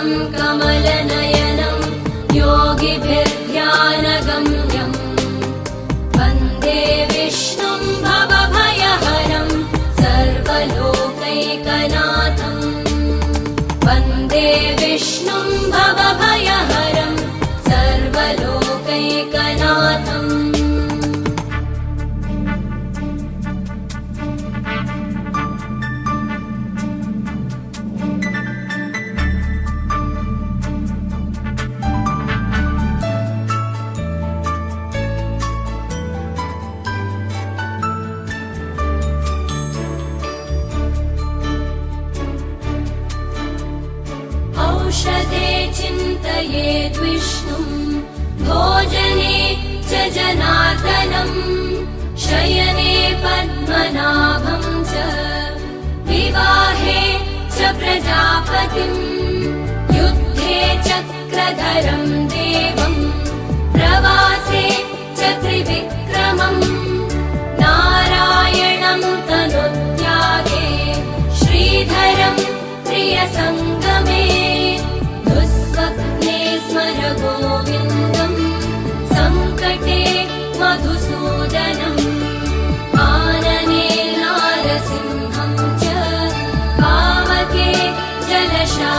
शान्तं कमलनयनं योगिभिर्ध्यानगम्यं वन्दे विष्णुं भवभयहरं सर्वलोकैकनाथं वन्दे विष्णुं भवभयहरं सर्वलोकैकनाथम् औषधे चिन्तयेद् विष्णुं भोजने च जनार्दनं शयने पद्मनाभं च विवाहे च प्रजापतिं युद्धे चक्रधरं देवं प्रवासे च त्रिविक्रमं नारायणं तनुत्यागे श्रीधरं प्रियसङ्गमे दुःस्वप्ने स्मर गोविन्दं सङ्कटे मधुसूदनम् आनने नारसिंहं च पावके जलशा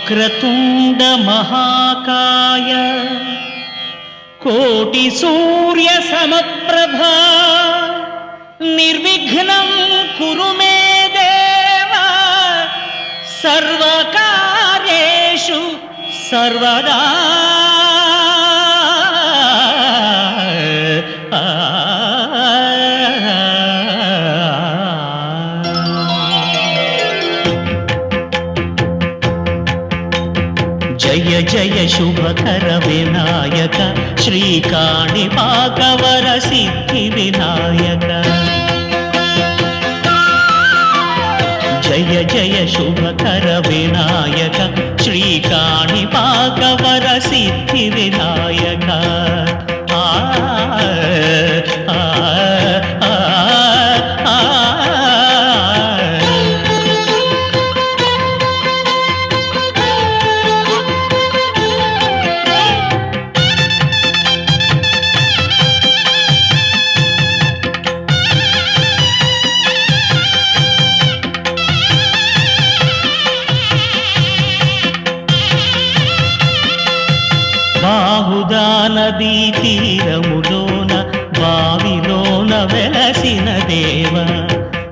వక్రతుండ మహాకాయ కోటి సూర్య సమప్రభా నిర్విఘ్నం కురు మే దేవ సర్వకార్యేషు సర్వదా. జయ జయ శుభకర వినాయక శ్రీకాణిపాకవర సిద్ధి వినాయక. జయ జయ శుభకర వినాయక శ్రీకాణిపాకవర సిద్ధి వినాయక. ఆ బాహుదా నదీ తీరములోన బావిలోన వెలసిన దేవ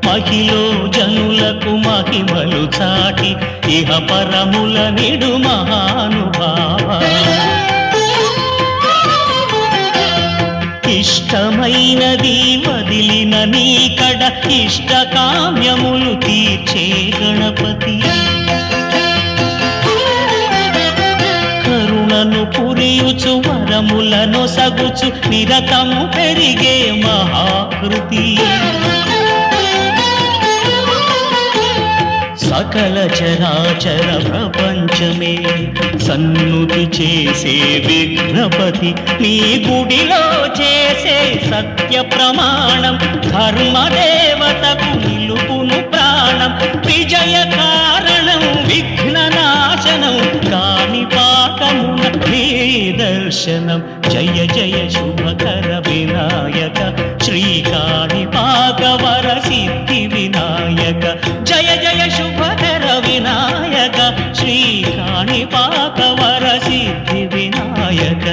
మహిలో జనులకు మహిమలు చాటి ఇహ పరముల నిడు మహానుభావ. ఇష్టమైనది వదిలిన నీకడ ఇష్ట కామ్యములు తీర్చే గణపతి. కరుణను పురియుచు వరములను సగుచు నిరతము పెరిగే మహాకృతి. సకల చరాచర ప్రపంచమే సన్నుతి చేసే విఘ్నపతి. నీ గుడిలో చేసే సత్య ప్రమాణం ధర్మదేవతకు నిలుపును ప్రాణం. విజయ కారణం విఘ్న నాశనం కాణిపాకమున నీ దర్శనం. జయ జయ శుభకర వినాయక శ్రీకాణిపాకవర సిద్ధి వినాయక. జయ జయ శుభకర వినాయక శ్రీకాణిపాకవర సిద్ధి వినాయక.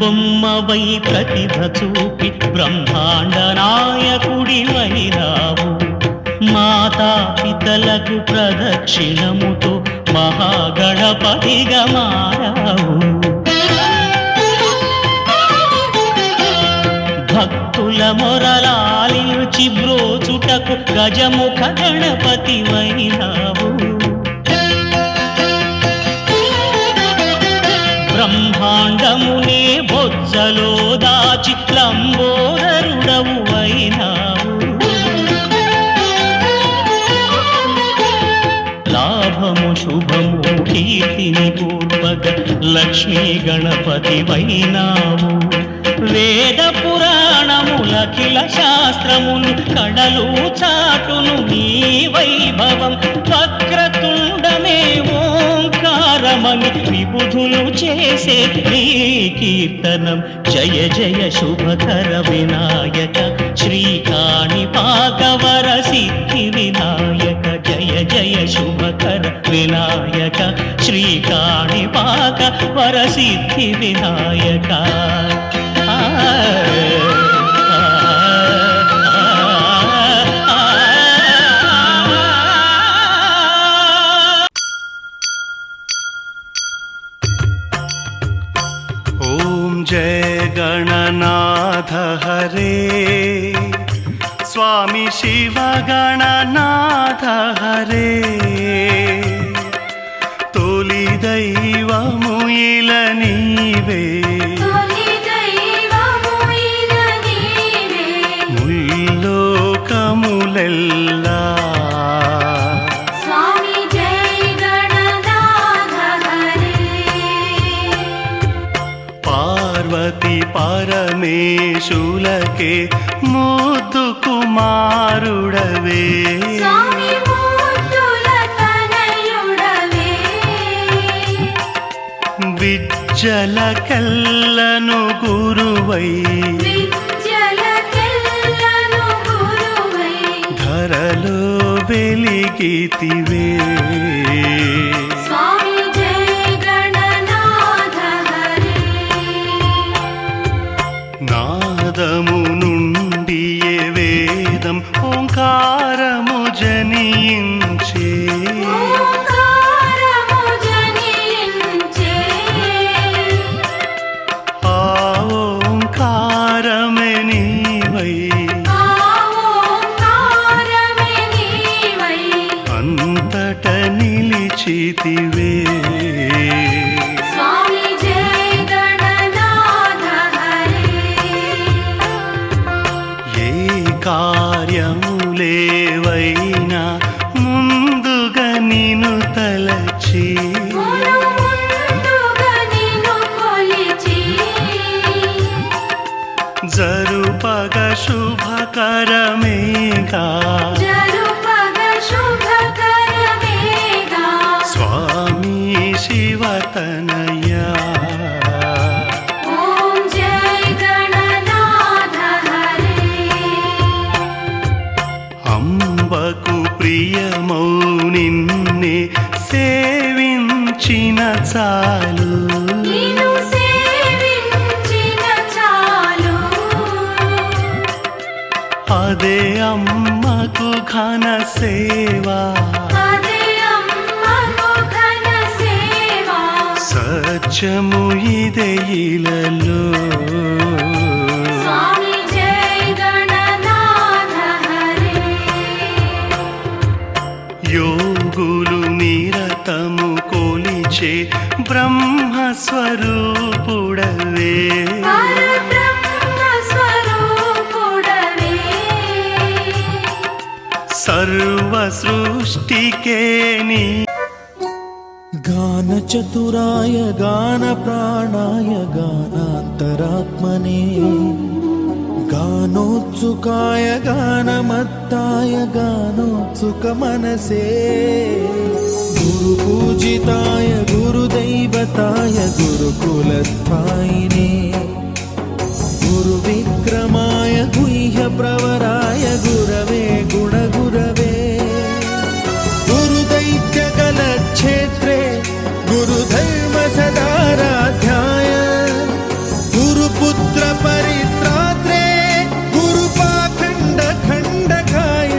బొమ్మవై ప్రతిభ చూపి బ్రహ్మాండ నాయకుడివైనావు. మాతా పితలకు ప్రదక్షిణముతో మహాగణపతిగా మారావు. భక్తుల మొరలాలించి బ్రోచుటకు గజముఖ గణపతివైనావు. బ్రహ్మాండమునే బొజ్జలో దాచి లంబోదరుడవు అయినావు. లాభము శుభము కీర్తిని పూర్వగ లక్ష్మీ గణపతి వైనావు. వేద పురాణములఖిల శాస్త్రములు కడలు చాటును నీ వైభవం. వక్రతుండమే ఓంకారమని విబుధులు చేసే నీ కీర్తనం. జయ జయ శుభకర వినాయక శ్రీకాణిపాకవర సిద్ధి వినాయక. జయ జయ శుభకర వినాయక శ్రీకాణిపాకవర సిద్ధి వినాయక. ओम जय गणनाथ हरे स्वामी शिव गणनाथ हरे. तोली दैवमु इल नीवे ముల్లోకములెల్లా. స్వామి జై గణనాథ హరే. పార్వతి పరమేశులకే ముద్దు కుమారుడవే స్వామి మూర్తుల తనయుడవే విద్యలకెల్లను గురువై విద్యలకెల్లను గురువై ధరలో వెలిగితివే స్వామి జయ గణనాథ హరే నాదము నుండియే వేదం ఓంకారము జనించే ఓంకారము జనించే ఆ ఓంకారమే నీవై ఆ ఓంకారమే నీవై అంతట నిలిచితివే స్వామి జయ గణనాథ హరే ఏ కార్యములేవైనా ముందుగా నిన్ను తలచి మును ముందుగా నిన్ను కొలిచి జరుపగ శుభకరమేగా జరుపగ శుభకరమేగా స్వామి శివతనయా ఓం జయ గణనాథ హరే అంబకు ప్రియమౌ నిన్నే సేవించిన చాలు నిన్ను సేవించిన చాలు అదే అమ్మకు ఘన సేవా అదే అమ్మకు ఘన సేవా సత్యము ఇదే ఇలలో స్వామి జయ గణనాథ హరే యోగులు నిరతము కొలిచే బ్రహ్మస్వరూపుడవే పరబ్రహ్మ స్వరూపుడవే సర్వ సృష్టికే నీ गानचतुराय गानप्राणाय गानान्तरात्मने गानोत्सुकाय गानमत्ताय गानोत्सुकमनसे गुरुपूजिताय गुरुदैवताय गुरुकुलस्थायिने गुरुविक्रमाय गुह्यप्रवराय गुरवे गुणगुरवे गुरुदैत्यकलक्षेत्रे गुरुधर्म सदाराध्याय गुरुपुत्र परित्रात्रे गुरुपाखण्ड खण्डकाय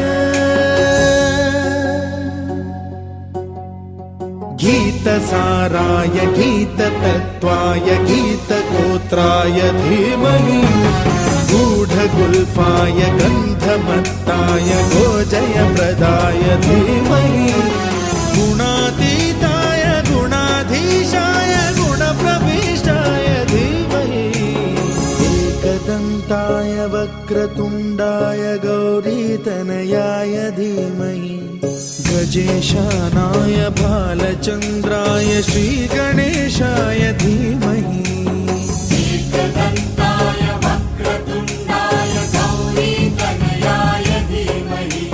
गीतसाराय गीततत्त्वाय गीतगोत्राय धीमहि गूढगुल्फाय गन्धमत्ताय गोजयप्रदाय धीमहि गुणातीताय गुणाधीशाय गुणप्रविष्टाय धीमहि एकदन्ताय वक्रतुण्डाय गौरीतनयाय धीमहि गजेशानाय भालचन्द्राय श्रीगणेशाय धीमहि एकदन्ताय वक्रतुण्डाय गौरीतनयाय धीमहि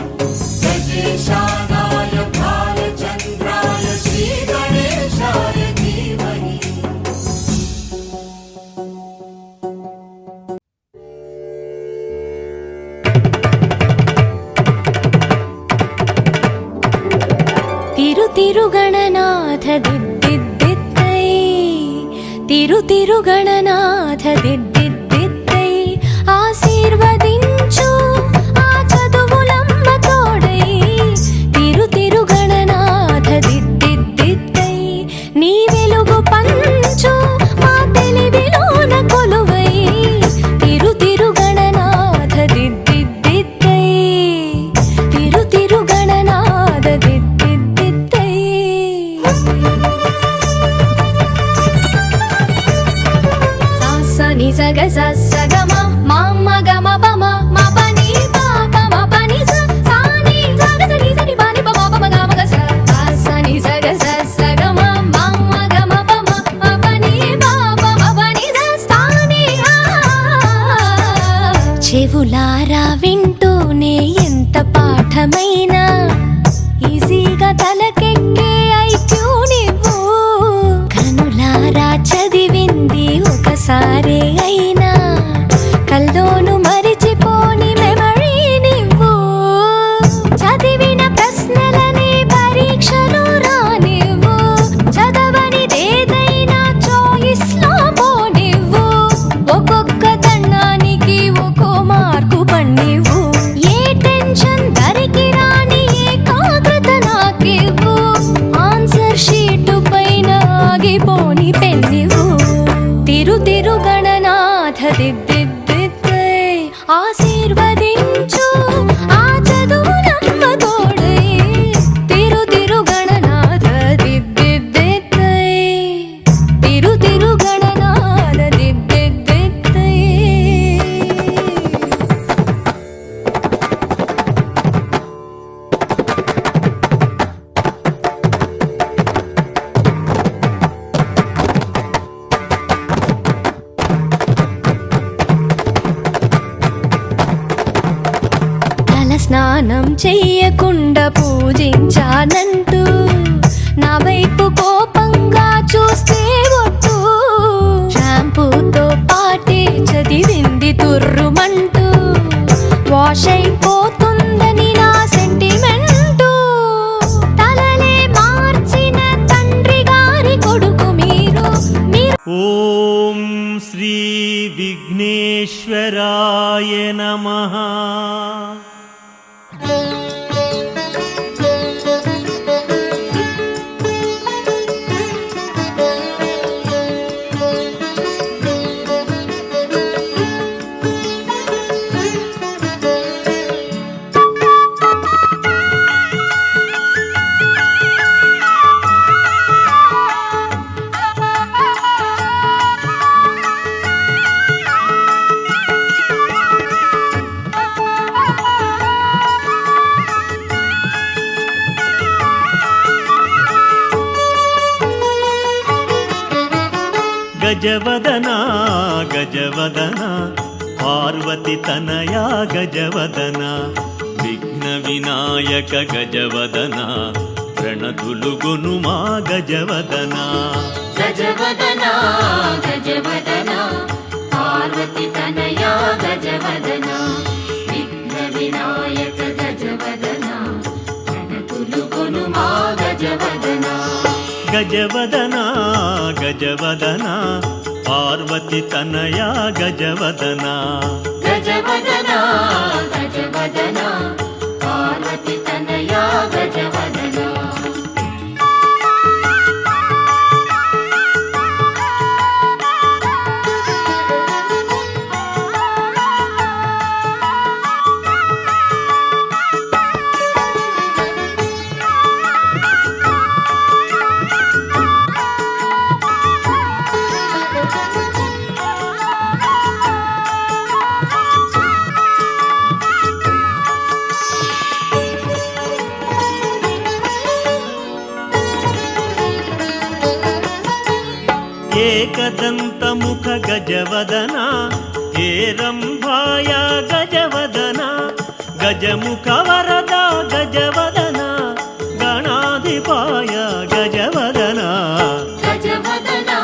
गजेशानाय भालचन्द्राय श्रीगणेशाय धीमहि తిరుగణనాథ దిద్దిద్దిత్తై తిరుగణనాథ దిద్దిద్దిత్తై ఆశీర్వదించు ఆ చదువులమ్మ తోడై తిరుగణనాథ దిద్దిద్దిత్తై నీ వెలుగు పంచు మా తెలివిలోన కొలువై తిరుగణనాథ దిద్దిద్దిత్తై తిరుగణనాథ దిద్దిద్దిత్తై సా ని స చెవులారా వింటూనే ఎంత పాఠమైనా ఈజీగా తలకెక్కే ఐక్యూ నువ్వు. కనులారా చదివింది ఒకసారే అయినా కల్లోను మరిచిపోని మెమరీ నువ్వు. చదివిన ప్రశ్నలని పరీక్షలు రానివ్వు, చదవనిదేదైనా చాయిస్ లో పోనివ్వు. ఒక్కొక్క దండానికి ఒక్కో మార్కు పన్నివ్వు. ఏ టెన్షన్ దరికి రాని ఏకాగ్రత నాకివ్వు. ఆన్సర్ షీటు పైన ఆగిపోని పెన్నివ్వు. తిరు తిరు గణనాథ దిద్దిద్దిద్దై ఆశీర్వదించు ఆ చదువు నమ్మ తోడై. తిరు తిరు గణనాథ దిద్దిద్దిద్దై తిరు తిరు గణనాథ దిద్దిద్దిద్దై. తల స్నానం చెయ్యకుండా పూజించానంటూ నా వైపు కోపంగా చూస్తే ఒట్టు. షాంపూతో పాటే చదివింది తుర్రుమంటూ వాష్ అయిపోతుందని నా సెంటిమెంటు. తలలే మార్చిన తండ్రి గారి కొడుకు మీరు. ఓం శ్రీ విఘ్నేశ్వరాయ నమః. గజవదనా గజవదనా పార్వతి తనయా గజవదనా విఘ్న వినాయక గజవదనా ప్రణతులు గొనుమా గజవదనా. గజవదనా గజవదనా పార్వతి తనయా గజవదనా విఘ్న వినాయక గజవదనా ప్రణతులు కొనుమా గజవదనా. గజవదనా గజవదనా పార్వతి తనయా గజవదనా. గజవదనా గజవదనా పార్వతి తనయా గజవదనా. ఏకదంతముఖ గజవదనా ఏరంభాయ గజవదనా గజముఖ వరద గజవదనా గణాధిపాయ గజవదనా. గజవదనా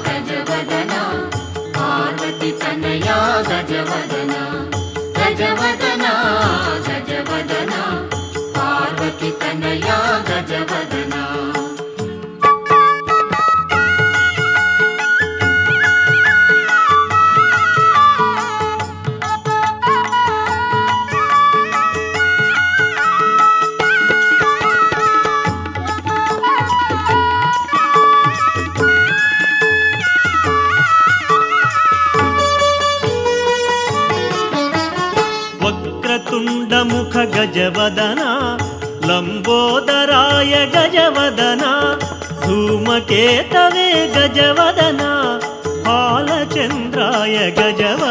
గజవదనా పార్వతి తనయా గజవదనా. గజవదనా గజవదనా పార్వతి తనయా గజవదనా. వక్రతుండముఖ గజవదనా లంబోదరాయ గజవదనా ధూమకేతవే గజవదనా బాలచంద్రాయ గజవదనా.